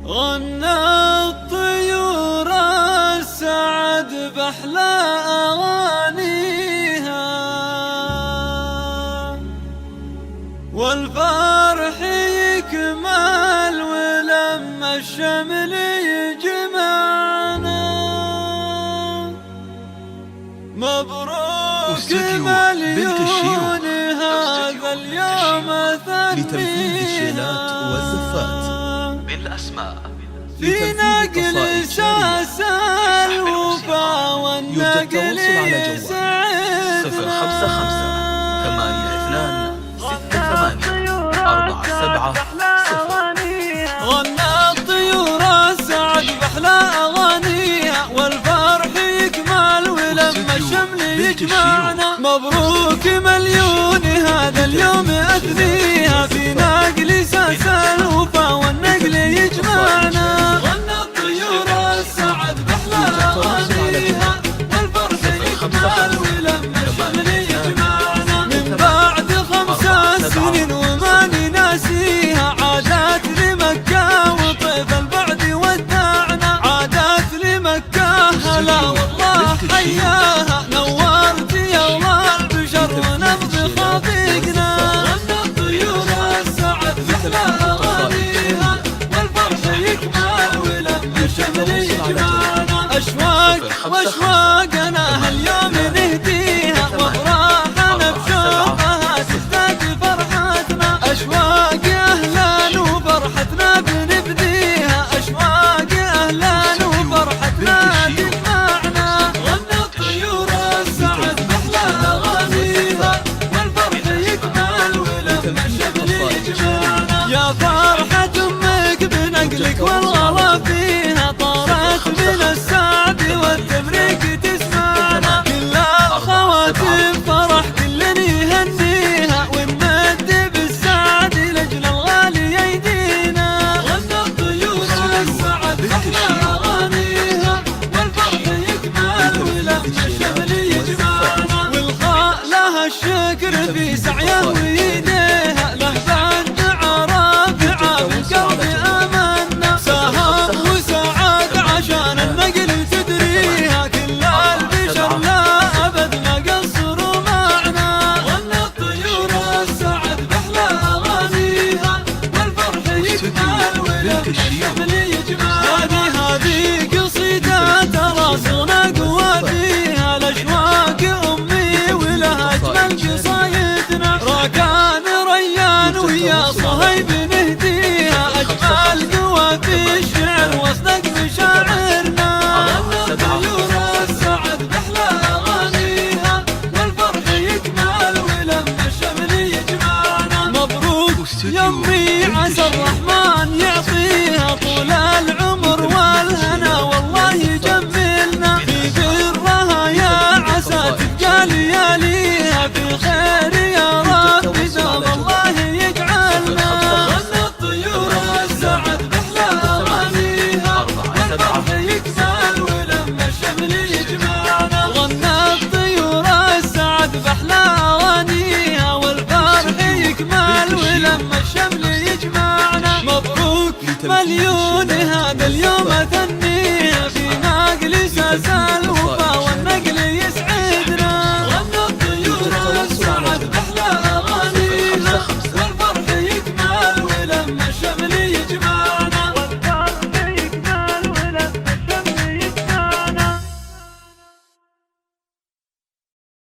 غنى الطيور السعد بأحلى أغانيها، والفرح يكمل ولما الشمل يجمعنا. مبروك مليون هذا اليوم لتنفيذ الشيلات والزفات بالأسماء في نقل ساس الوفا والنقل سعدنا. 055 82 68 47 0. غنى الطيور السعد بأحلى أغانيها، والفرح يكمل ولما الشمل يجمعنا. مبروك مليون هذا اليوم أثنيها، في نقل ساس الوفا والنقل يجمعنا. غنى الطيور السعد بأحلى أغانيها، والفرح يكمل ولما الشمل يجمعنا. من بعد 5 سنين وما نناسيها، عادات لمكة وطيف البعد ودعنا. عادات لمكة هلا والله حياها، نورت يا الله البشر ونبض خاطقنا. غنى الطيور السعد بأحلى أغانيها، والفرح يكمل ولما الشمل يجمعنا. أشواق وأشواقنا هاليوم نهديها، وأفراحنا بشوقها تزداد فرحتنا. أشواق أهلا وفرحتنا بنبديها، أشواق أهلا وفرحتنا تجمعنا. غنى الطيور السعد بأحلى أغانيها، والفرح يكمل ولما الشمل يجمعنا. يا فرحة أمك بنقلك والغلا فيها، طارت من السعد والتبريك تسمعنا. كل الخواتم فرح كل يهنيها، ونمد بالسعد لأجل الغالي يدينا. غنى الطيور السعد بأحلى أغانيها، والفرح يكمل ولما الشمل يجمعنا. والخاء لها الشكر في سعيه ويديها، له بند رافعه بالقلب آمنا. ساهم وسعد عشان النقل تدريها، كل البشر لا أبد ما قصروا معنا. غنى الطيور السعد بأحلى أغانيها، والفرح يكمل ولما الشمل يجمعنا. هذه قصيدة تراصنا قوى فيها، الأشواق أمي ولها أجمل قصايدنا. راكان ريان ويا صهيب نهديها، أجمل قوى في الشعر واصدق مشاعرنا. غنى الطيور السعد بأحلى أغانيها، والفرح يكمل ولما الشمل يجمعنا. مبروك يمي عسى الرحمن يعطيها طول العمر والهنا، والله يجملنا. في برها يا عسى تبقى لياليها، في خير يا رب دوم الله يجعلنا. غنى الطيور السعد بأحلى أغانيها، والفرح يكمل ولما الشمل يجمعنا. غنى الطيور السعد بأحلى أغانيها، والفرح يكمل ولما الشمل يجمعنا. مبروك مليون هذا اليوم أثنيها، في نقل ساس